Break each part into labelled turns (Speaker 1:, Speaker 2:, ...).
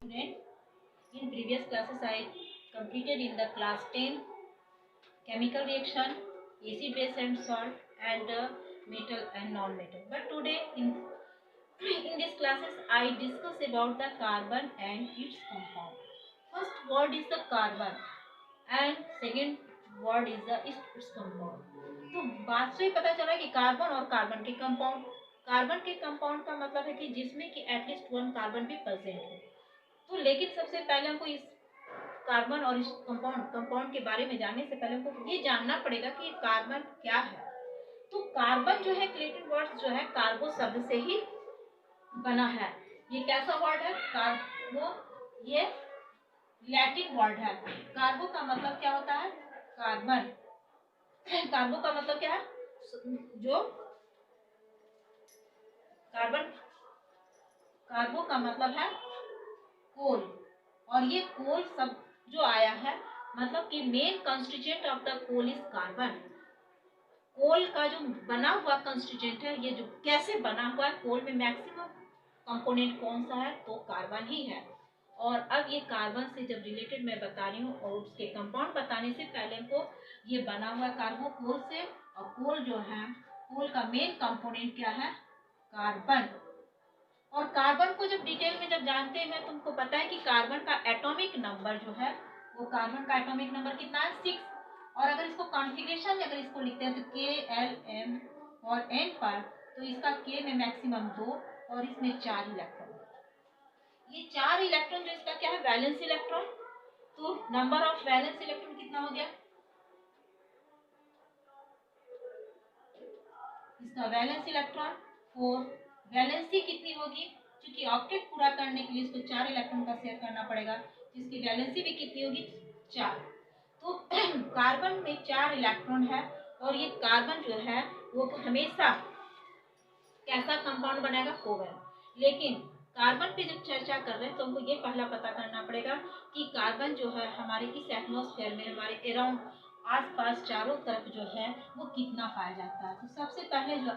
Speaker 1: Student, in previous classes I completed in the class 10 chemical reaction, acid base and salt, and metal and non-metal. But today in these classes I discuss about the carbon and its compound. First word is the carbon and second word is the its compound. तो बात से ही पता चला कि carbon और carbon के compound का मतलब है कि जिसमें कि एटलीस्ट वन कार्बन भी प्रेजेंट हो। तो लेकिन सबसे पहले हमको इस कार्बन और इस कंपाउंड के बारे में जानने से पहले हमको ये जानना पड़ेगा कि कार्बन क्या है। तो कार्बन जो है क्रिएटेड वर्ड जो है कार्बो शब्द से ही बना है। ये कैसा वर्ड है? कार्बो, ये लैटिन वर्ड है। कार्बो का मतलब क्या होता है? कार्बन। कार्बो का मतलब क्या है? जो कार्बन, कार्बो का मतलब है कोल, और ये कोल सब जो आया है मतलब कि main constituent of the coal is carbon. Coal का जो बना हुआ कंस्टिट्यूएंट है, ये जो कैसे बना हुआ है, कोल में मैक्सिमम कंपोनेंट कौन सा है? तो कार्बन ही है। और अब ये कार्बन से जब रिलेटेड मैं बता रही हूँ और उसके कंपाउंड बताने से पहले को ये बना हुआ कार्बो कोल से, और कोल जो है, कोल का मेन कंपोनेंट क्या है? कार्बन। और कार्बन को जब डिटेल में जब जानते हैं तुमको पता है कि कार्बन का एटॉमिक नंबर जो है वो कार्बन का एटॉमिक नंबर कितना है? 6। और अगर इसको कॉन्फ़िगरेशन अगर इसको लिखते हैं तो K, L, M और N पर, तो इसका K में मैक्सिमम 2 और इसमें 4 इलेक्ट्रॉन। ये 4 इलेक्ट्रॉन जो इसका क्या है? Valence electron. तो नंबर ऑफ वैलेंस इलेक्ट्रॉन कितना हो गया? इसका वैलेंस इलेक्ट्रॉन 4। वैलेंसी कितनी होगी? क्योंकि ऑक्टेट पूरा करने के लिए इसको 4 इलेक्ट्रॉन का शेयर करना पड़ेगा, जिसकी वैलेंसी भी कितनी होगी? 4। तो कार्बन में 4 इलेक्ट्रॉन है, और ये कार्बन जो है वो हमेशा कैसा कंपाउंड बनाएगा? कोवैलेंट। लेकिन कार्बन पे जब चर्चा कर रहे हैं तो हमको ये पहला पता करना पड़ेगा कि कार्बन जो है हमारे इस एटमॉस्फेयर में, हमारे अराउंड आसपास चारों तरफ जो है वो कितना पाया जाता है। तो सबसे पहले जो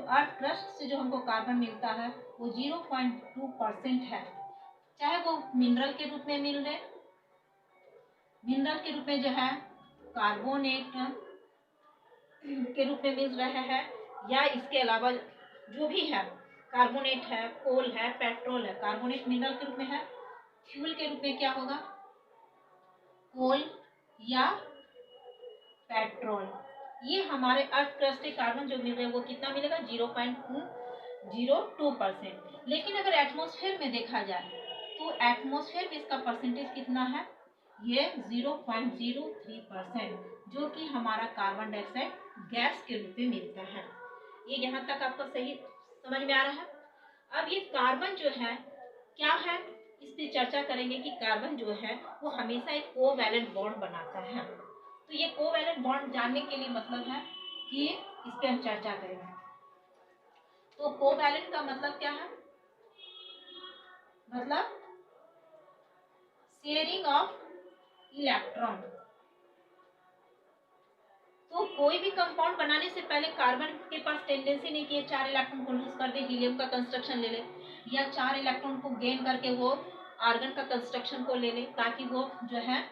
Speaker 1: अर्थ क्रस्ट से जो हमको कार्बन मिलता है वो 0.2% है। चाहे वो मिनरल के रूप में मिल रहे, मिनरल के रूप में जो है कार्बोनेट के रूप में मिल रहा है, या इसके अलावा जो भी है, कार्बोनेट है, कोल है, पेट्रोल है। कार्बोनेट मिनरल के रूप में है, फ्यूल के रूप में क्या होगा? कोल या पेट्रोल। ये हमारे अर्थ क्रस्ट के कार्बन जो मिल रहे हैं वो कितना मिलेगा? 0.02%। लेकिन अगर एटमॉस्फेयर में देखा जाए तो एटमॉस्फेयर में इसका परसेंटेज कितना है? ये 0.03%, जो कि हमारा कार्बन डाइऑक्साइड गैस के रूप में मिलता है। ये यहाँ तक आपको सही समझ में आ रहा है? अब ये कार्बन जो है क्या है, इस पे चर्चा करेंगे कि कार्बन जो है वो हमेशा एक कोवैलेंट बॉन्ड बनाता है। तो ये कोवैलेंट बॉन्ड जानने के लिए मतलब है कि इस पे हम चर्चा करेंगे। तो कोवैलेंट का मतलब क्या है? मतलब शेयरिंग ऑफ इलेक्ट्रॉन। तो कोई भी कंपाउंड बनाने से पहले कार्बन के पास टेंडेंसी नहीं कि 4 इलेक्ट्रॉन को लूज कर दे, हीलियम का कंस्ट्रक्शन ले ले, या 4 इलेक्ट्रॉन को गेन करके वो आर्गन का कंस्ट्रक्शन को ले ले, ताकि वो जो है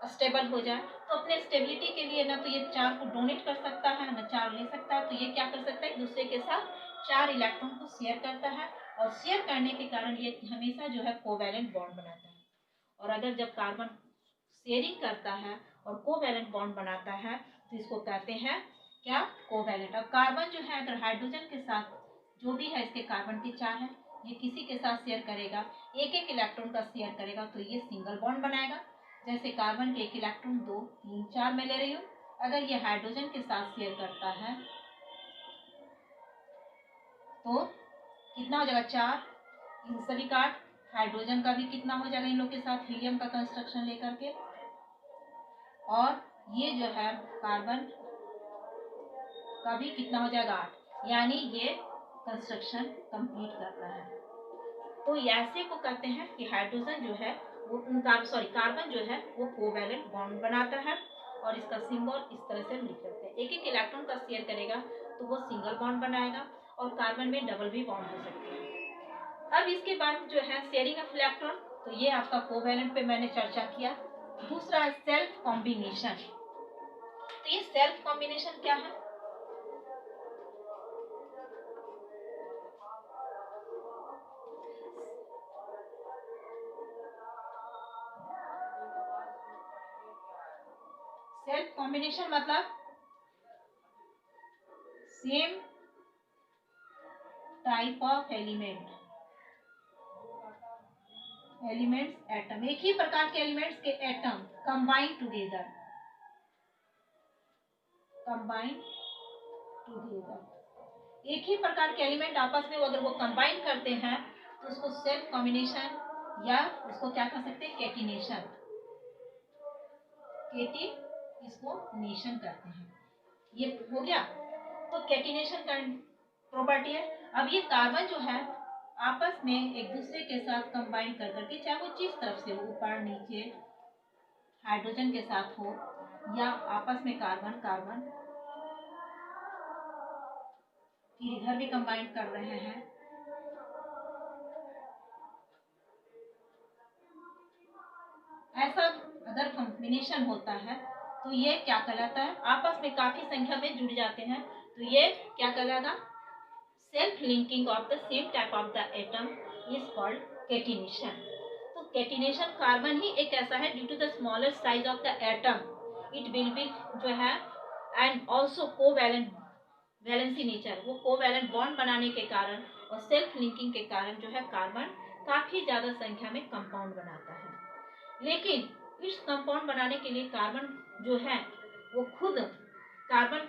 Speaker 1: स्टेबल हो जाए। तो अपने स्टेबिलिटी के लिए ना तो ये 4 को डोनेट कर सकता है, ना 4 ले सकता है। तो ये क्या कर सकता है? एक दूसरे के साथ 4 इलेक्ट्रॉन को शेयर करता है, और शेयर करने के कारण ये हमेशा जो है कोवैलेंट बॉन्ड बनाता है। और अगर जब कार्बन शेयरिंग करता है और कोवैलेंट बॉन्ड बनाता है तो इसको कहते हैं क्या? कोवैलेंट। अब कार्बन जो है अगर हाइड्रोजन के साथ जो भी है, इसके कार्बन के 4 है, ये किसी के साथ शेयर करेगा, एक एक इलेक्ट्रॉन का शेयर करेगा, तो ये सिंगल बॉन्ड बनाएगा। जैसे कार्बन के 1 इलेक्ट्रॉन 2, 3, 4 में ले रही हूँ। अगर ये हाइड्रोजन के साथ शेयर करता है तो कितना हो जाएगा? 4। इन सभी का हाइड्रोजन का भी कितना हो जाएगा इन लोग के साथ हीलियम का कंस्ट्रक्शन लेकर के, और ये जो है कार्बन का भी कितना हो जाएगा? 8। यानी ये कंस्ट्रक्शन कंप्लीट कर रहा है। तो ऐसे को कहते हैं कि हाइड्रोजन जो है वो कार्बन जो है वो कोवैलेंट बॉन्ड बनाता है, और इसका सिंबल इस तरह से हम लिख सकते हैं। एक एक इलेक्ट्रॉन का शेयर करेगा तो वो सिंगल बॉन्ड बनाएगा, और कार्बन में डबल भी बॉन्ड हो सकते हैं। अब इसके बाद जो है शेयरिंग ऑफ इलेक्ट्रॉन, तो ये आपका कोवैलेंट पे मैंने चर्चा किया। दूसरा है सेल्फ कॉम्बिनेशन। तो ये सेल्फ कॉम्बिनेशन क्या है? सेल्फ कॉम्बिनेशन मतलब same type of elements atom, एक ही प्रकार के एलिमेंट्स के एटम कंबाइन टुगेदर, एक ही प्रकार के एलिमेंट आपस में अगर वो कंबाइन करते हैं तो उसको सेल्फ कॉम्बिनेशन, या उसको क्या कह सकते हैं, केटिनेशन, इसको नेशन करते हैं। ये हो गया। तो केटिनेशन का प्रॉपर्टी है। अब ये कार्बन जो है आपस में एक दूसरे के साथ कंबाइन कर करके, चाहे वो जिस तरफ से ऊपर नीचे हाइड्रोजन के साथ हो, या आपस में कार्बन कार्बन फिर इधर भी कंबाइन कर रहे हैं, ऐसा अगर कॉम्बिनेशन होता है तो ये क्या कहलाता है, आपस में काफी संख्या में जुड़ जाते हैं, तो ये क्या कहलाएगा, self linking of the same type of the atom is called catenation. तो केटिनेशन कार्बन ही एक ऐसा है, due to the smaller size of the atom it will be जो है, and also covalent valency nature, वो कोवैलेंट बॉन्ड बनाने के कारण और सेल्फ लिंकिंग के कारण जो है कार्बन काफी ज्यादा संख्या में कंपाउंड बनाता है। लेकिन इस कंपाउंड बनाने के लिए कार्बन जो है वो खुद कार्बन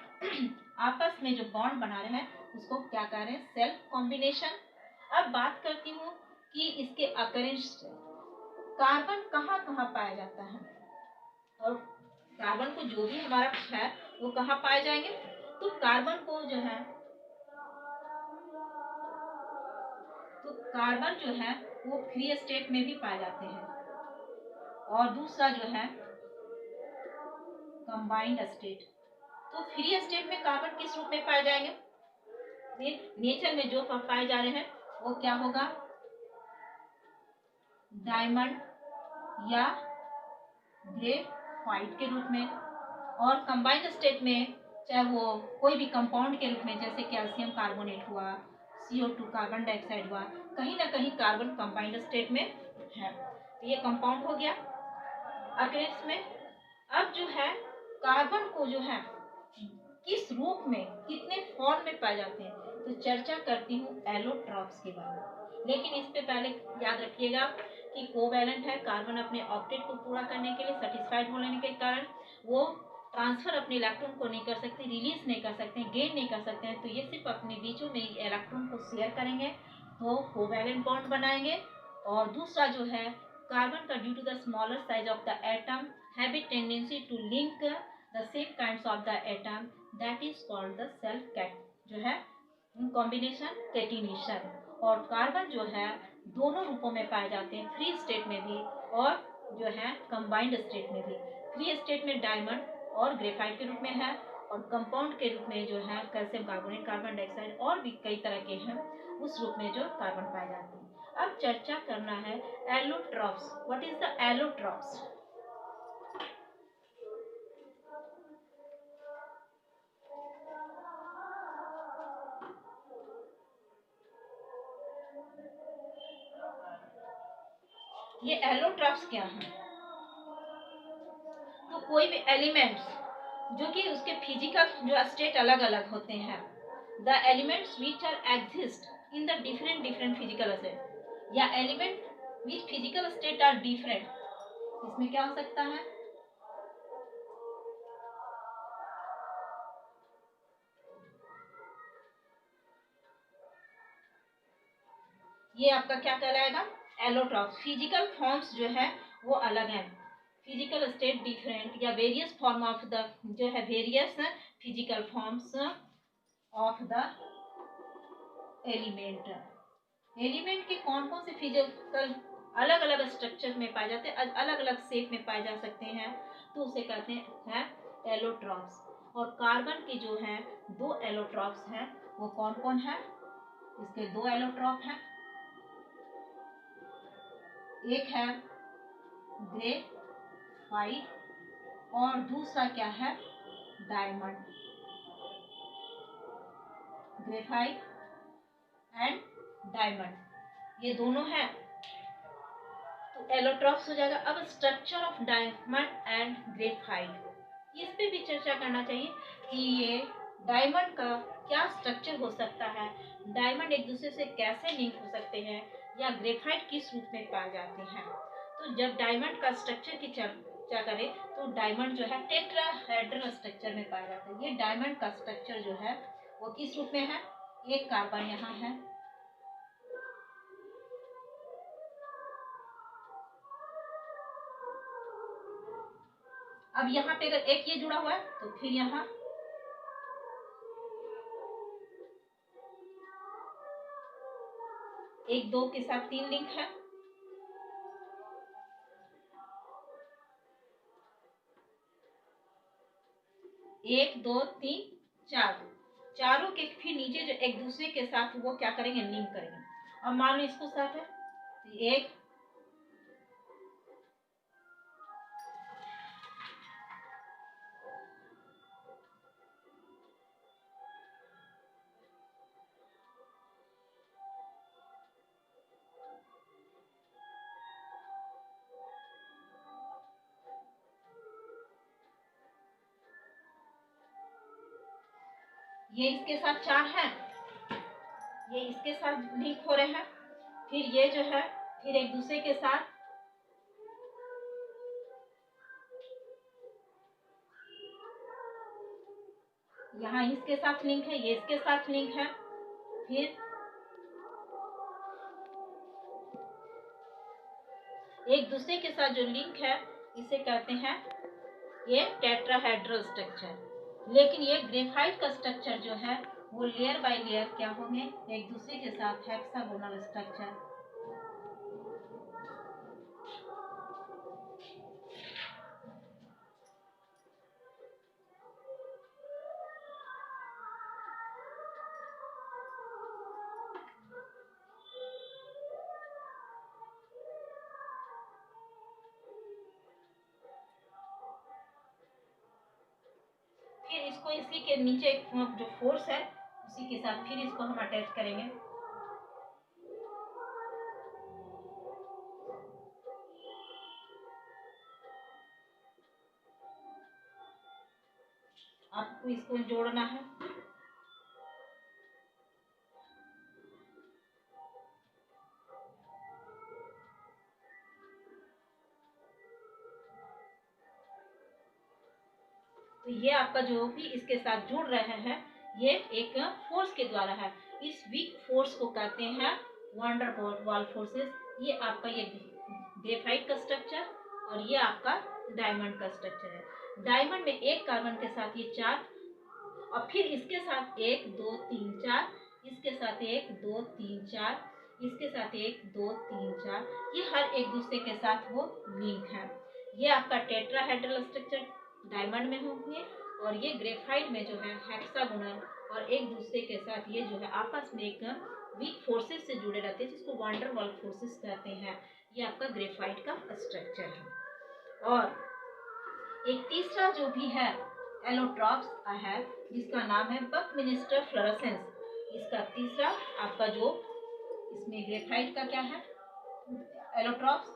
Speaker 1: आपस में जो बॉन्ड बना रहे हैं उसको क्या कह रहे हैं, सेल्फ कॉम्बिनेशन। अब बात करती हूँ कि इसके अकरेंस कार्बन कहाँ कहाँ पाया जाता है, और कार्बन को जो भी हमारा है वो कहाँ पाए जाएंगे। तो कार्बन को जो है, तो कार्बन जो है वो फ्री स्टेट में भी पाए जाते हैं, और दूसरा जो है कंबाइंड स्टेट। तो फ्री स्टेट में कार्बन किस रूप में पाए जाएंगे, नेचर में जो पाए जा रहे हैं वो क्या होगा, डायमंड या ग्रेफाइट के रूप में, और कंबाइंड स्टेट में चाहे वो कोई भी कंपाउंड के रूप में, जैसे कैल्शियम कार्बोनेट हुआ, CO2 कार्बन डाइऑक्साइड हुआ, कहीं ना कहीं कार्बन कंबाइंड स्टेट में है। तो ये कंपाउंड हो गया अकेट्स में। अब जो है कार्बन को जो है किस रूप में, कितने फॉर्म में पाए जाते हैं, तो चर्चा करती हूँ एलोट्रॉप्स के बारे में। लेकिन इस पे पहले याद रखिएगा कि कोवैलेंट है, कार्बन अपने ऑक्टेट को पूरा करने के लिए सेटिस्फाइड होने के कारण वो ट्रांसफर अपने इलेक्ट्रॉन को नहीं कर सकते, रिलीज नहीं कर सकते, गेन नहीं कर सकते हैं, तो ये सिर्फ अपने बीचों में इलेक्ट्रॉन को शेयर करेंगे तो कोवैलेंट बॉन्ड बनाएंगे। और दूसरा जो है कार्बन का due to the smaller size of the atom have a tendency to link the same kinds of the atom, that is called the self cat जो है कॉम्बिनेशन केटिनेशन। और कार्बन जो है दोनों रूपों में पाए जाते हैं, फ्री स्टेट में भी और जो है कंबाइंड स्टेट में भी। फ्री स्टेट में डायमंड और ग्रेफाइट के रूप में है, और कंपाउंड के रूप में जो है कैल्शियम कार्बोनेट, कार्बन डाइऑक्साइड और भी कई तरह के हैं, उस रूप में जो कार्बन पाए जाते हैं। अब चर्चा करना है allotropes. What is the allotropes? ये एलोट्रॉप्स क्या है? तो कोई भी एलिमेंट्स जो कि उसके फिजिकल जो स्टेट अलग अलग होते हैं, the elements which are exist in the different different physical state, या element which physical state are different, इसमें क्या हो सकता है, ये आपका क्या कहलाएगा, एलोट्रॉप्स। फिजिकल फॉर्म्स जो है वो अलग है, फिजिकल स्टेट डिफरेंट, या वेरियस फॉर्म ऑफ द जो है various physical forms of the element. Element के कौन कौन से फिजिकल अलग अलग स्ट्रक्चर में पाए जाते हैं, अलग अलग शेप में पाए जा सकते हैं, तो उसे कहते हैं एलोट्रॉप्स। और कार्बन के जो है दो एलोट्रॉप्स हैं, वो कौन कौन है, इसके दो एलोट्रॉप हैं, एक है ग्रेफाइट और दूसरा क्या है, डायमंड। ग्रेफाइट एंड डायमंड ये दोनों हैं, तो एलोट्रॉप्स हो जाएगा। अब structure of diamond and graphite, इस पे भी चर्चा करना चाहिए कि ये डायमंड का क्या स्ट्रक्चर हो सकता है, डायमंड एक दूसरे से कैसे लिंक हो सकते हैं, या ग्रेफाइट किस रूप में पाए जाते हैं। तो जब डायमंड का स्ट्रक्चर की चर्चा करें तो डायमंड जो है टेट्राहेड्रल स्ट्रक्चर में पाया जाता है। ये डायमंड का स्ट्रक्चर जो है वो किस रूप में है, एक कार्बन यहाँ है, अब यहाँ पे अगर एक ये जुड़ा हुआ है तो फिर यहाँ एक दो के साथ 3 लिंक है, एक दो तीन चार, चारों के फिर नीचे जो एक दूसरे के साथ वो क्या करेंगे, लिंक करेंगे। अब मान लो इसको साथ है तो एक ये इसके साथ 4 है, ये इसके साथ लिंक हो रहे हैं, फिर ये जो है फिर एक दूसरे के साथ यहाँ इसके साथ लिंक है, ये इसके साथ लिंक है, फिर एक दूसरे के साथ जो लिंक है इसे कहते हैं ये टेट्राहेड्रल स्ट्रक्चर। लेकिन ये ग्रेफाइट का स्ट्रक्चर जो है वो लेयर बाय लेयर क्या होंगे, एक दूसरे के साथ हेक्सागोनल स्ट्रक्चर। फिर इसको इसी के नीचे जो फोर्स है उसी के साथ फिर इसको हम अटैच करेंगे। आपको इसको जोड़ना है, तो ये आपका जो भी इसके साथ जुड़ रहे हैं ये एक फोर्स के द्वारा है। इस वीक फोर्स को कहते हैं वैन डर वाल फोर्सेस। ये आपका ये ग्रेफाइट का स्ट्रक्चर और ये आपका डायमंड का स्ट्रक्चर है। डायमंड में एक कार्बन के साथ ये 4 और फिर इसके साथ 1 2 3 4, इसके साथ 1 2 3 4, इसके साथ 1 2 3 4, ये हर एक दूसरे के साथ वो लिंक है। ये आपका टेट्राहेड्रल स्ट्रक्चर डायमंड में होंगे और ये ग्रेफाइट में जो है हेक्सागोनल, और एक दूसरे के साथ ये जो है आपस में एक वीक फोर्सेस से जुड़े रहते हैं जिसको वैन डर वाल फोर्सेस कहते हैं। ये आपका ग्रेफाइट का स्ट्रक्चर है। और एक तीसरा जो भी है एलोट्रॉप्स है जिसका नाम है बकमिंस्टर फ्लोरेसेंस। इसका तीसरा आपका जो इसमें ग्रेफाइट का क्या है एलोट्रॉप्स,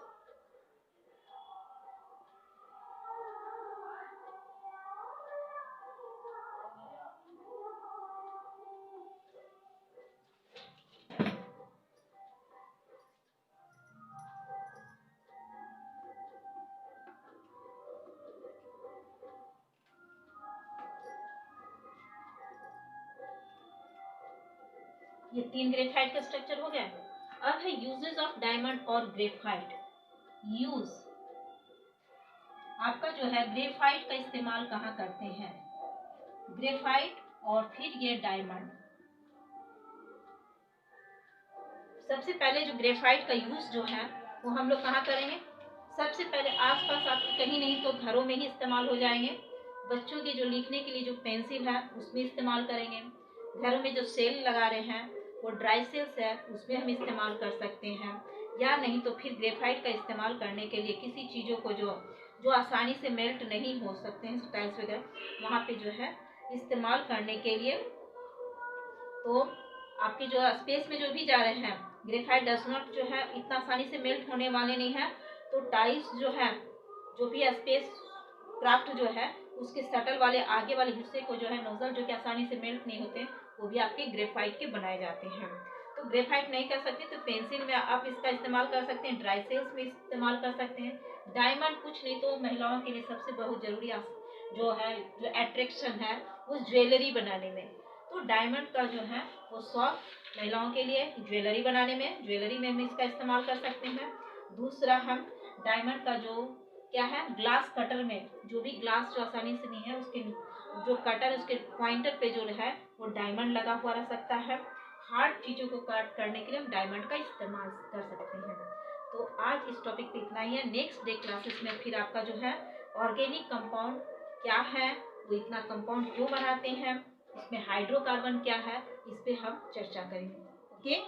Speaker 1: ये 3 ग्रेफाइट का स्ट्रक्चर हो गया। अब है यूजेस ऑफ डायमंड और ग्रेफाइट। यूज आपका जो है ग्रेफाइट का इस्तेमाल कहाँ करते हैं, ग्रेफाइट और फिर ये डायमंड। सबसे पहले जो ग्रेफाइट का यूज जो है वो हम लोग कहाँ करेंगे, सबसे पहले आसपास आपके कहीं नहीं तो घरों में ही इस्तेमाल हो जाएंगे। बच्चों की जो लिखने के लिए जो पेंसिल है उसमें इस्तेमाल करेंगे। घरों में जो सेल लगा रहे हैं वो ड्राई सेल्स है उसमें हम इस्तेमाल कर सकते हैं। या नहीं तो फिर ग्रेफाइट का इस्तेमाल करने के लिए किसी चीज़ों को जो आसानी से मेल्ट नहीं हो सकते हैं, टाइल्स वगैरह, वहाँ पे जो है इस्तेमाल करने के लिए, तो आपके जो स्पेस में जो भी जा रहे हैं, ग्रेफाइट डज नॉट जो है इतना आसानी से मेल्ट होने वाले नहीं है। तो टाइल्स जो है, जो भी स्पेस क्राफ्ट जो है, उसके सटल वाले आगे वाले हिस्से को जो है नोजल जो कि आसानी से मेल्ट नहीं होते, वो भी आपके ग्रेफाइट के बनाए जाते हैं। तो ग्रेफाइट नहीं कर सकते तो पेंसिल में आप इसका इस्तेमाल कर सकते हैं, ड्राई सेल्स में इस्तेमाल कर सकते हैं। डायमंड कुछ नहीं तो महिलाओं के लिए सबसे बहुत जरूरी जो है, जो अट्रैक्शन है वो ज्वेलरी बनाने में। तो डायमंड का जो है वो शौक महिलाओं के लिए ज्वेलरी बनाने में, ज्वेलरी में हम इसका इस्तेमाल कर सकते हैं। दूसरा, हम डायमंड का जो क्या है, ग्लास कटर में, जो भी ग्लास जो आसानी से नहीं है उसके जो कटर, उसके पॉइंटर पे जो है वो डायमंड लगा हुआ रह सकता है। हार्ड चीज़ों को कट करने के लिए हम डायमंड का इस्तेमाल कर सकते हैं। तो आज इस टॉपिक पे इतना ही है। नेक्स्ट डे क्लासेस में फिर आपका जो है ऑर्गेनिक कंपाउंड क्या है, वो इतना कंपाउंड क्यों बनाते हैं, इसमें हाइड्रोकार्बन क्या है, इस पे हम चर्चा करेंगे। ओके।